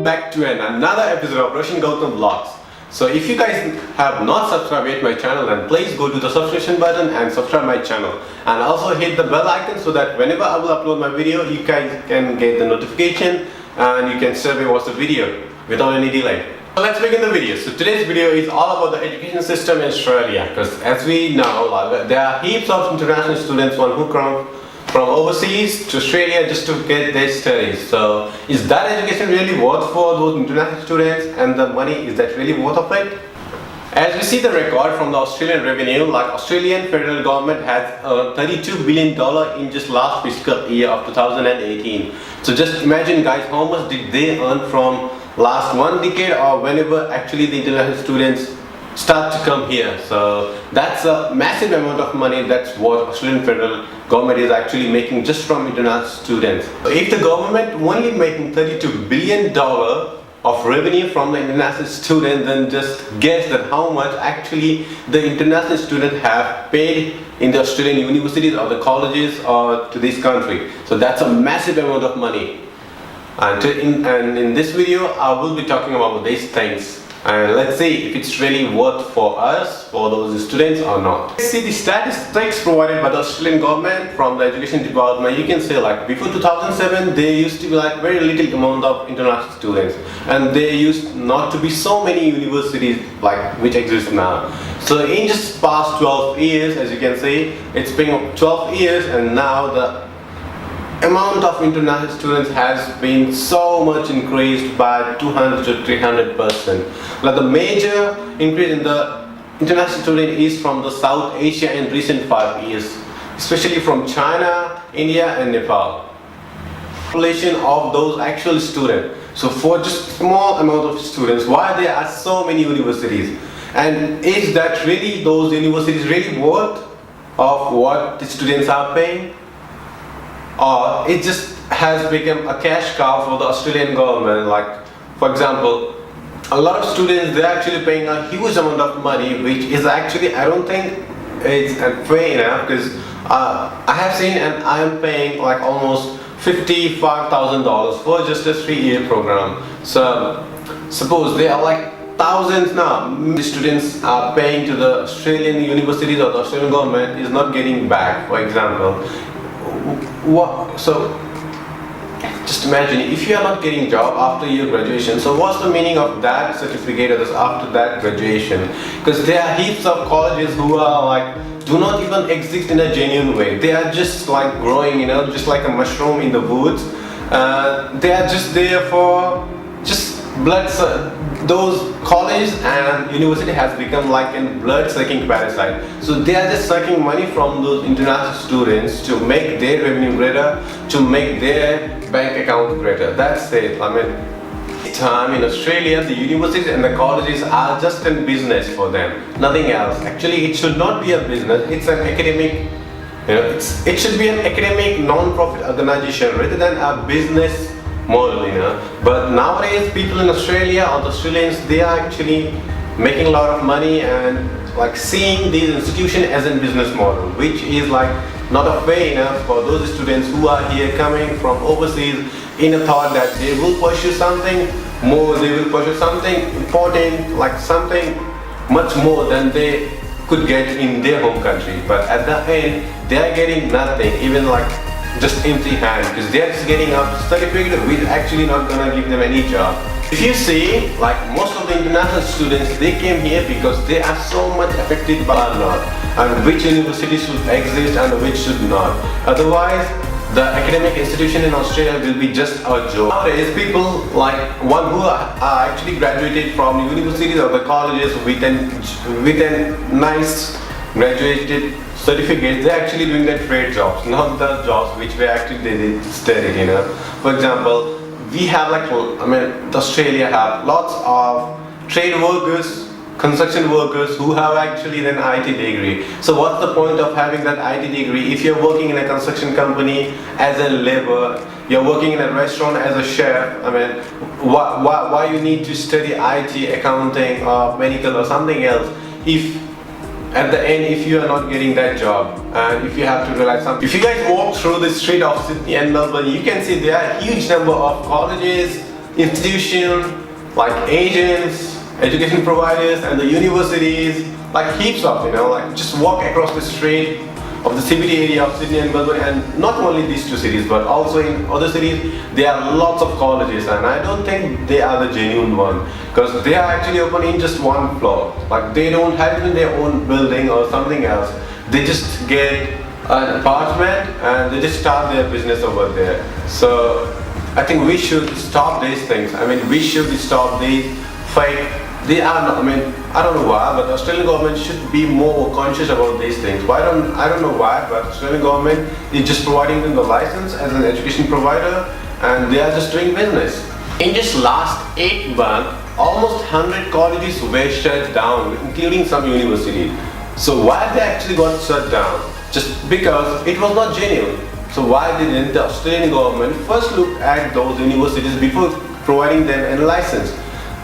Back to another episode of Roshan Gautam Vlogs. So if you guys have not subscribed yet my channel, then please go to the subscription button and subscribe my channel, and also hit the bell icon so that whenever I will upload my video, you guys can get the notification and you can straight away watch the video without any delay. So let's begin the video. So today's video is all about the education system in Australia, because as we know, there are heaps of international students who come from overseas to Australia just to get their studies. So is that education really worth for those international students, and the money, is that really worth of it? As we see the record from the Australian revenue, like Australian federal government has $32 billion in just last fiscal year of 2018. So just imagine guys, how much did they earn from last one decade, or whenever actually the international students start to come here. So that's a massive amount of money. That's what Australian federal government is actually making just from international students. So if the government only making $32 billion of revenue from the international students, then just guess that how much actually the international students have paid in the Australian universities or the colleges or to this country. So that's a massive amount of money. And in this video I will be talking about these things, and let's see if it's really worth for us, for those students, or not. Let's see the statistics provided by the Australian government from the education department. You can say like before 2007 there used to be like very little amount of international students, and there used not to be so many universities like which exist now. So in just past 12 years, as you can see, it's been 12 years, and now the amount of international students has been so much increased by 200 to 300%. Like the major increase in the international student is from the South Asia in recent 5 years, especially from China, India and Nepal. Population of those actual students. So for just small amount of students, why there are so many universities? And is that really those universities really worth of what the students are paying? Or it just has become a cash cow for the Australian government? Like for example, a lot of students, they're actually paying a huge amount of money, which is actually, I don't think it's fair enough, because I have seen, and I am paying like almost $55,000 for just a 3-year program. So suppose there are like thousands now, the students are paying to the Australian universities, or the Australian government is not getting back, for example. So just imagine if you are not getting job after your graduation, so what's the meaning of that certificate after that graduation? Because there are heaps of colleges who are like do not even exist in a genuine way. They are just like growing, just like a mushroom in the woods. They are just there for just blood. Those colleges and university has become like a blood-sucking parasite. So they are just sucking money from those international students to make their revenue greater, to make their bank account greater. That's it. I mean, time in Australia, the universities and the colleges are just a business for them, nothing else. Actually, it should not be a business. It's an academic. It should be an academic non-profit organization rather than a business model, But nowadays people in Australia, or the Australians, they are actually making a lot of money and like seeing these institutions as a business model, which is like not a fair enough for those students who are here coming from overseas in a thought that they will pursue something more, they will pursue something important, like something much more than they could get in their home country. But at the end they are getting nothing, even like just empty hand, because they're just getting a certificate which actually not gonna give them any job. If you see, like most of the international students, they came here because they are so much affected by law and which university should exist and which should not. Otherwise, the academic institution in Australia will be just a joke. Nowadays, people like one who are actually graduated from universities or the colleges with a nice graduated certificates, they're actually doing their trade jobs, not the jobs which were actually they studied, For example, we have Australia have lots of trade workers, construction workers who have actually an IT degree. So what's the point of having that IT degree if you're working in a construction company as a laborer, you're working in a restaurant as a chef? Why you need to study IT, accounting or medical or something else if at the end, if you are not getting that job, and if you have to realize something. If you guys walk through the street of Sydney and Melbourne, you can see there are a huge number of colleges institutions like agents, education providers, and the universities, like heaps of, like just walk across the street of the CBD area of Sydney and Melbourne, and not only these two cities but also in other cities there are lots of colleges, and I don't think they are the genuine one because they are actually open in just one floor. Like they don't have even their own building or something else. They just get an apartment and they just start their business over there. So I think we should stop these things. I mean, we should stop these fake. They are not, I mean, I don't know why, but the Australian government should be more conscious about these things. I don't know why, but the Australian government is just providing them the license as an education provider, and they are just doing business. In just last 8 months, almost 100 colleges were shut down, including some universities. So why they actually got shut down? Just because it was not genuine. So why didn't the Australian government first look at those universities before providing them a license?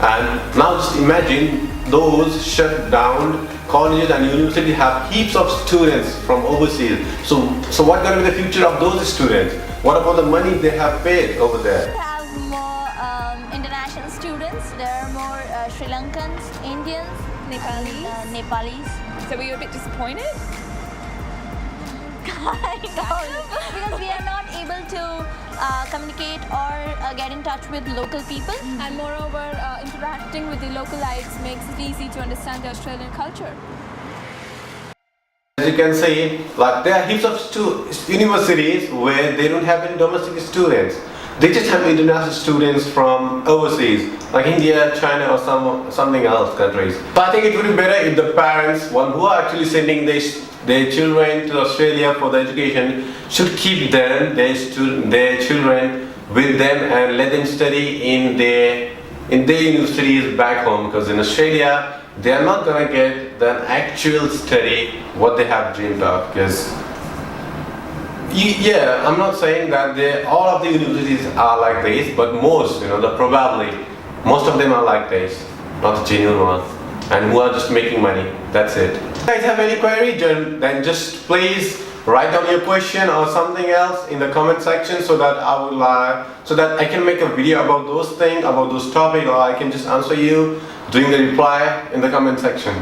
And now just imagine those shut down colleges and universities have heaps of students from overseas. So what's going to be the future of those students? What about the money they have paid over there? We have more international students. There are more Sri Lankans, Indians, Nepalis. So were you a bit disappointed? Kind of, because we are not able to communicate or get in touch with local people. And moreover, interacting with the localites makes it easy to understand the Australian culture. As you can see, like there are heaps of universities where they don't have any domestic students. They just have international students from overseas, like India, China, or something else countries. But I think it would be better if the parents, one who are actually sending their children to Australia for the education, should keep their children with them and let them study in their universities back home, because in Australia they are not gonna get the actual study what they have dreamed of. Because yeah, I'm not saying that all of the universities are like this, but most, probably most of them are like this, not the genuine one, and who are just making money. That's it. If you guys have any query, then just please write down your question or something else in the comment section, so that I can make a video about those things, about those topics, or I can just answer you during the reply in the comment section.